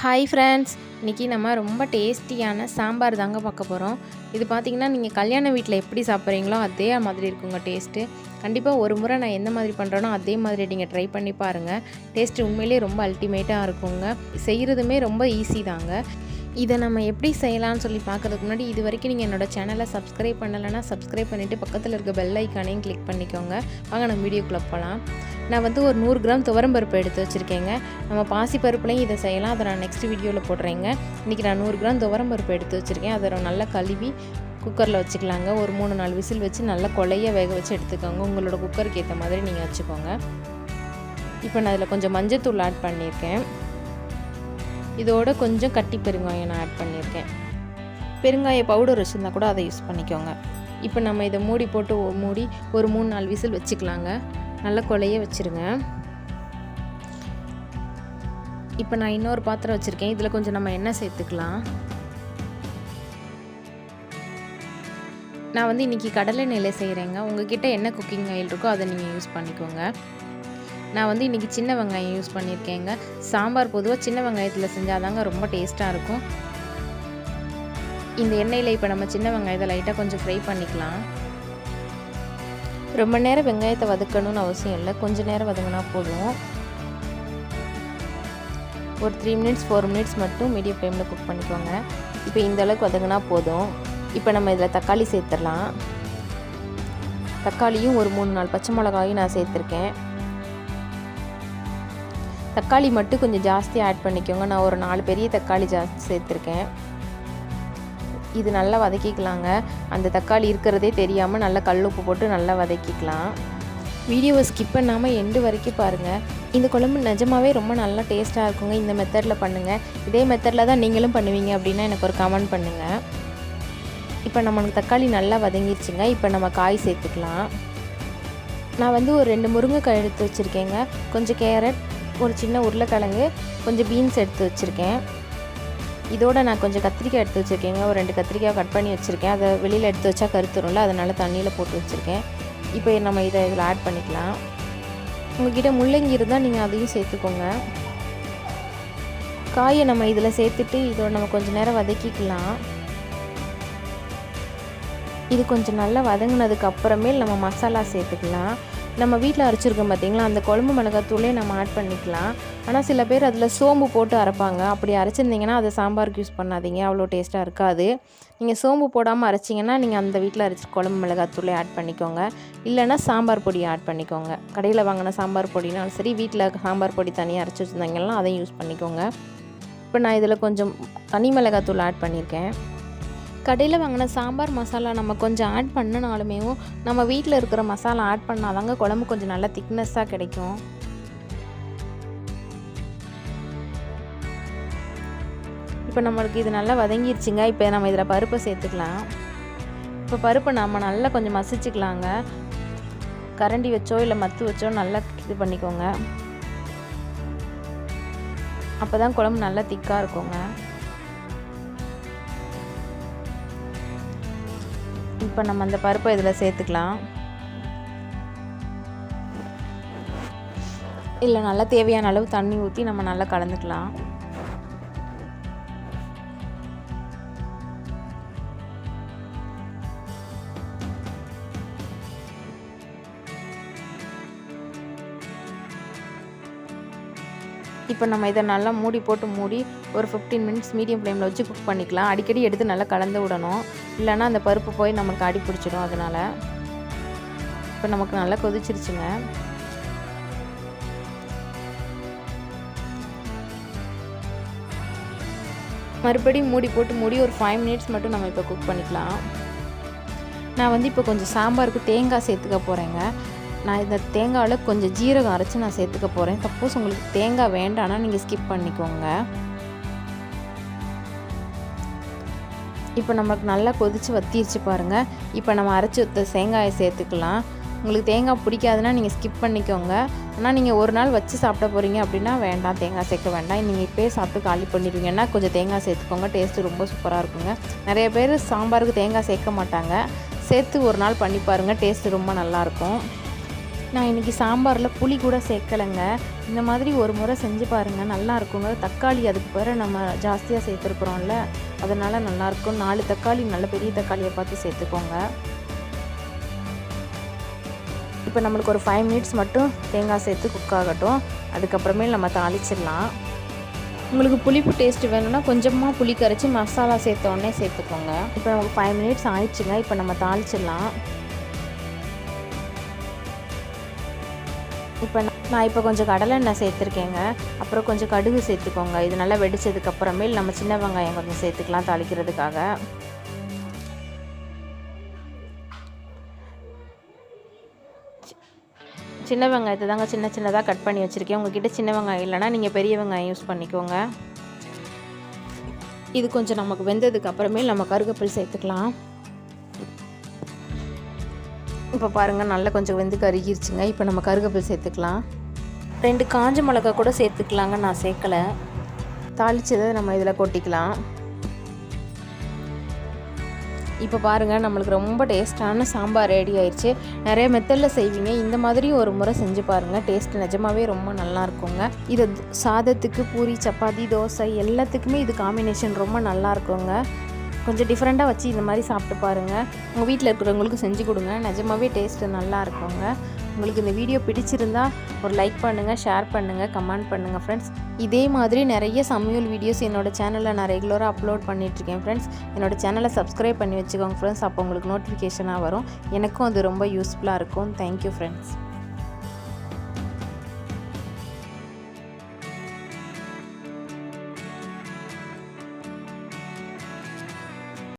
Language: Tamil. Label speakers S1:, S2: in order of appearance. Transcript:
S1: ஹாய் ஃப்ரெண்ட்ஸ், இன்றைக்கி நம்ம ரொம்ப டேஸ்டியான சாம்பார் தாங்க பார்க்க போகிறோம். இது பார்த்திங்கன்னா நீங்கள் கல்யாண வீட்டில் எப்படி சாப்பிட்றீங்களோ அதே மாதிரி இருக்குங்க டேஸ்ட்டு. கண்டிப்பாக ஒரு முறை நான் எந்த மாதிரி பண்ணுறேனோ அதே மாதிரி நீங்கள் ட்ரை பண்ணி பாருங்கள். டேஸ்ட்டு உண்மையிலேயே ரொம்ப அல்டிமேட்டாக இருக்குங்க. செய்கிறதுமே ரொம்ப ஈஸி தாங்க. இதை நம்ம எப்படி செய்யலாம்னு சொல்லி பார்க்கறதுக்கு முன்னாடி இது வரைக்கும் நீங்கள் என்னோடய சேனலை சப்ஸ்கிரைப் பண்ணலைன்னா சப்ஸ்கிரைப் பண்ணிவிட்டு பக்கத்தில் இருக்க பெல் ஐக்கானையும் கிளிக் பண்ணிக்கோங்க. வாங்க நம்ம வீடியோக்குள்ளே போகலாம். நான் ஒரு 100 கிராம் துவரம்பருப்பு எடுத்து வச்சுருக்கேங்க. நம்ம பாசிப்பருப்புலையும் இதை செய்யலாம். அதை நான் நெக்ஸ்ட் வீடியோவில் போடுறேங்க. இன்றைக்கி நான் 100 கிராம் துவரம்பருப்பு எடுத்து வச்சுருக்கேன். அதை நல்லா கழுவி குக்கரில் வச்சுக்கலாங்க. ஒரு 3-4 விசில் வச்சு நல்லா கொலையாக வேக வச்சு எடுத்துக்கோங்க. உங்களோட குக்கருக்கு ஏற்ற மாதிரி நீங்கள் வச்சுக்கோங்க. இப்போ நான் அதில் கொஞ்சம் மஞ்சத்தூள் ஆட் பண்ணியிருக்கேன். இதோட கொஞ்சம் கட்டி பெருங்காயம் நான் ஆட் பண்ணியிருக்கேன். பெருங்காய பவுடர் வச்சுருந்தா கூட அதை யூஸ் பண்ணிக்கோங்க. இப்போ நம்ம இதை மூடி போட்டு மூடி ஒரு 3-4 விசில் வச்சுக்கலாங்க. நல்லா கொலைய வச்சுருங்க. இப்போ நான் இன்னொரு பாத்திரம் வச்சுருக்கேன். இதில் கொஞ்சம் நம்ம எண்ணெய் சேர்த்துக்கலாம். நான் இன்றைக்கி கடலை எண்ணெயில் செய்கிறேங்க. உங்ககிட்ட என்ன குக்கிங் ஆயில் இருக்கோ அதை நீங்கள் யூஸ் பண்ணிக்கோங்க. நான் இன்றைக்கி சின்ன வெங்காயம் யூஸ் பண்ணியிருக்கேங்க. சாம்பார் பொதுவாக சின்ன வெங்காயத்தில் செஞ்சால் தாங்க ரொம்ப டேஸ்ட்டாக இருக்கும். இந்த எண்ணெயில் இப்போ நம்ம சின்ன வெங்காயத்தை லைட்டாக கொஞ்சம் ஃப்ரை பண்ணிக்கலாம். ரொம்ப நேரம் வெங்காயத்தை வதக்கணும்னு அவசியம் இல்லை. கொஞ்சம் நேரம் வதங்கினா போதும். ஒரு 3 மினிட்ஸ் 4 மினிட்ஸ் மட்டும் மீடியம் ஃப்ளேமில் குக் பண்ணிக்கோங்க. இப்போ இந்த அளவுக்கு வதங்கினா போதும். இப்போ நம்ம இதில் தக்காளி சேர்த்துடலாம். தக்காளியும் ஒரு 3-4 பச்சை மிளகாயும் நான் சேர்த்துருக்கேன். தக்காளி மட்டும் கொஞ்சம் ஜாஸ்தி ஆட் பண்ணிக்கோங்க. நான் ஒரு 4 பெரிய தக்காளி ஜாஸ்தி சேர்த்துருக்கேன். இது நல்லா வதக்கிக்கலாங்க. அந்த தக்காளி இருக்கிறதே தெரியாமல் நல்லா கல்லுப்பு போட்டு நல்லா வதக்கிக்கலாம். வீடியோவை ஸ்கிப் பண்ணாமல் எண்டு வரைக்கும் பாருங்கள். இந்த குழம்பு நிஜமாகவே ரொம்ப நல்லா டேஸ்ட்டாக இருக்குங்க. இந்த மெத்தடில் பண்ணுங்கள். இதே மெத்தடில் தான் நீங்களும் பண்ணுவீங்க அப்படின்னா எனக்கு ஒரு கமெண்ட் பண்ணுங்கள். இப்போ நம்மளுக்கு தக்காளி நல்லா வதங்கிடுச்சுங்க. இப்போ நம்ம காய் சேர்த்துக்கலாம். நான் ஒரு 2 முருங்கைக்காய் எடுத்து வச்சுருக்கேங்க. கொஞ்சம் கேரட், ஒரு சின்ன உருளைக்கிழங்கு, கொஞ்சம் பீன்ஸ் எடுத்து வச்சுருக்கேன். இதோட நான் கொஞ்சம் கத்திரிக்காய் எடுத்து வச்சுருக்கேங்க. ஒரு 2 கத்திரிக்காய் கட் பண்ணி வச்சுருக்கேன். அதை வெளியில் எடுத்து வச்சா கருத்துரும்ல, அதனால் தண்ணியில் போட்டு வச்சுருக்கேன். இப்போ நம்ம இதில் ஆட் பண்ணிக்கலாம். உங்கள்கிட்ட முள்ளங்கி இருந்தால் நீங்கள் அதையும் சேர்த்துக்கோங்க. காயை நம்ம இதில் சேர்த்துட்டு இதோட நம்ம கொஞ்சம் நேரம் வதக்கிக்கலாம். இது கொஞ்சம் நல்லா வதங்கினதுக்கு அப்புறமேல் நம்ம மசாலா சேர்த்துக்கலாம். நம்ம வீட்டில் அரைச்சிருக்கோம் பார்த்திங்களா, அந்த குழம்பு மிளகாத்தூளே நம்ம ஆட் பண்ணிக்கலாம். ஆனால் சில பேர் அதில் சோம்பு போட்டு அரைப்பாங்க. அப்படி அரைச்சிருந்திங்கன்னா அதை சாம்பாருக்கு யூஸ் பண்ணாதீங்க, அவ்வளோ டேஸ்ட்டாக இருக்காது. நீங்கள் சோம்பு போடாமல் அரைச்சிங்கன்னா நீங்கள் அந்த வீட்டில் அரைச்சி குழம்பு மிளகாத்தூளே ஆட் பண்ணிக்கோங்க. இல்லைனா சாம்பார் பொடி ஆட் பண்ணிக்கோங்க. கடையில் வாங்கின சாம்பார் பொடினாலும் சரி, வீட்டில் சாம்பார் பொடி தனியாக அரைச்சி வச்சுருந்தாங்கன்னா அதையும் யூஸ் பண்ணிக்கோங்க. இப்போ நான் இதில் கொஞ்சம் தனி மிளகாத்தூள் ஆட் பண்ணியிருக்கேன். கடையில் வாங்கின சாம்பார் மசாலா நம்ம கொஞ்சம் ஆட் பண்ணினாலுமே நம்ம வீட்டில் இருக்கிற மசாலா ஆட் பண்ணாதாங்க குழம்பு கொஞ்சம் நல்லா திக்னஸ்ஸாக கிடைக்கும். இப்போ நம்மளுக்கு இது நல்லா வதங்கிடுச்சுங்க. இப்போ நம்ம இதில் பருப்பை சேர்த்துக்கலாம். இப்போ பருப்பை நம்ம நல்லா கொஞ்சம் மசிச்சுக்கலாங்க. கரண்டி வச்சோ இல்லை மத்து வச்சோ நல்லா இது பண்ணிக்கோங்க. அப்போ தான் குழம்பு நல்லா திக்காக இருக்குங்க. இப்போ நம்ம அந்த பருப்பை இதில் சேர்த்துக்கலாம். இல்லை நல்லா தேவையான அளவு தண்ணி ஊற்றி நம்ம நல்லா கலந்துக்கலாம். இப்போ நம்ம இதை நல்லா மூடி போட்டு ஒரு 15 மினிட்ஸ் மீடியம் ஃப்ளேமில் வச்சு குக் பண்ணிக்கலாம். அடிக்கடி எடுத்து நல்லா கலந்து விடணும், இல்லைன்னா அந்த பருப்பு போய் நமக்கு அடி பிடிச்சிடும். அதனால் இப்போ நமக்கு நல்லா கொதிச்சிருச்சுங்க. மறுபடியும் மூடி போட்டு ஒரு 5 மினிட்ஸ் மட்டும் நம்ம இப்போ குக் பண்ணிக்கலாம். நான் இப்போ கொஞ்சம் சாம்பாருக்கு தேங்காய் சேர்த்துக்க போகிறேங்க. நான் இந்த தேங்காயில் கொஞ்சம் ஜீரகம் அரைச்சி நான் சேர்த்துக்க போகிறேன். சப்போஸ் உங்களுக்கு தேங்காய் வேண்டான்னா நீங்கள் ஸ்கிப் பண்ணிக்கோங்க. இப்போ நமக்கு நல்லா கொதித்து வத்திருச்சு பாருங்கள். இப்போ நம்ம அரைச்சி ஊற்ற தேங்காயை சேர்த்துக்கலாம். உங்களுக்கு தேங்காய் பிடிக்காதுன்னா நீங்கள் ஸ்கிப் பண்ணிக்கோங்க. ஆனால் நீங்கள் ஒரு நாள் வச்சு சாப்பிட போகிறீங்க அப்படின்னா வேண்டாம், தேங்காய் சேர்க்க வேண்டாம். நீங்கள் இப்போயே சாப்பிட்டு காலி பண்ணிடுவீங்கன்னா கொஞ்சம் தேங்காய் சேர்த்துக்கோங்க. டேஸ்ட்டு ரொம்ப சூப்பராக இருக்குங்க. நிறைய பேர் சாம்பாருக்கு தேங்காய் சேர்க்க மாட்டாங்க. சேர்த்து ஒரு நாள் பண்ணி பாருங்கள், டேஸ்ட்டு ரொம்ப நல்லாயிருக்கும். நான் இன்றைக்கி சாம்பாரில் புளி கூட சேர்க்கலைங்க. இந்த மாதிரி ஒரு முறை செஞ்சு பாருங்கள், நல்லா இருக்குங்க. தக்காளி அதுக்கு பிறகு நம்ம ஜாஸ்தியாக சேர்த்துருக்குறோம்ல, அதனால் நல்லாயிருக்கும். 4 தக்காளி நல்ல பெரிய தக்காளியை பார்த்து சேர்த்துக்கோங்க. இப்போ நம்மளுக்கு ஒரு 5 மினிட்ஸ் மட்டும் தேங்காய் சேர்த்து குக் ஆகட்டும். அதுக்கப்புறமே நம்ம தாளிச்சிடலாம். உங்களுக்கு புளிப்பு டேஸ்ட்டு வேணும்னா கொஞ்சமாக புளி கரைச்சி மசாலா சேர்த்த உடனே சேர்த்துக்கோங்க. இப்போ நமக்கு 5 மினிட்ஸ் ஆயிடுச்சுங்க. இப்போ நம்ம தாளிச்சிடலாம். இப்போ நான் கொஞ்சம் கடலை எண்ணெய் சேர்த்துருக்கேங்க. அப்புறம் கொஞ்சம் கடுகு சேர்த்துக்கோங்க. இது நல்லா வெடிச்சதுக்கப்புறமேல் நம்ம சின்ன வெங்காயம் கொஞ்சம் சேர்த்துக்கலாம் தாளிக்கிறதுக்காக. சின்ன வெங்காயத்தை தாங்க சின்ன சின்னதாக கட் பண்ணி வச்சுருக்கேன். உங்கள்கிட்ட சின்ன வெங்காயம் இல்லைனா நீங்கள் பெரிய வெங்காயம் யூஸ் பண்ணிக்கோங்க. இது கொஞ்சம் நமக்கு வெந்ததுக்கு அப்புறமேல் நம்ம கருவேப்பிலை சேர்த்துக்கலாம். இப்போ பாருங்கள் நல்லா கொஞ்சம் வெந்து கருகிருச்சுங்க. இப்போ நம்ம கருவேப்பிலை சேர்த்துக்கலாம். 2 காஞ்ச மிளகா கூட சேர்த்துக்கலாங்க, நான் சேர்க்கலை. தாளிச்சதை நம்ம இதில் கொட்டிக்கலாம். இப்போ பாருங்கள் நம்மளுக்கு ரொம்ப டேஸ்ட்டான சாம்பார் ரெடி ஆயிடுச்சு. நிறைய மெத்தடில் செய்வீங்க, இந்த மாதிரி ஒரு முறை செஞ்சு பாருங்கள். டேஸ்ட் நிஜமாகவே ரொம்ப நல்லா இருக்குங்க. இது சாதத்துக்கு, பூரி, சப்பாத்தி, தோசை எல்லாத்துக்குமே இது காம்பினேஷன் ரொம்ப நல்லா இருக்குங்க. கொஞ்சம் டிஃப்ரெண்ட்டாக வச்சு இந்த மாதிரி சாப்பிட்டு பாருங்கள். உங்கள் வீட்டில் இருக்கிறவங்களுக்கு செஞ்சு கொடுங்க, நிஜமாகவே டேஸ்ட்டு நல்லா இருக்குங்க. உங்களுக்கு இந்த வீடியோ பிடிச்சிருந்தா ஒரு லைக் பண்ணுங்கள், ஷேர் பண்ணுங்கள், கமெண்ட் பண்ணுங்கள் ஃப்ரெண்ட்ஸ். இதே மாதிரி நிறைய சமையல் வீடியோஸ் என்னோடய சேனலில் நான் ரெகுலராக அப்லோட் பண்ணிகிட்ருக்கேன் ஃப்ரெண்ட்ஸ். என்னோடய சேனலை சப்ஸ்கிரைப் பண்ணி வச்சுக்கோங்க ஃப்ரெண்ட்ஸ். அப்போ உங்களுக்கு நோட்டிஃபிகேஷனாக வரும். எனக்கும் அது ரொம்ப யூஸ்ஃபுல்லாக இருக்கும். Thank you friends.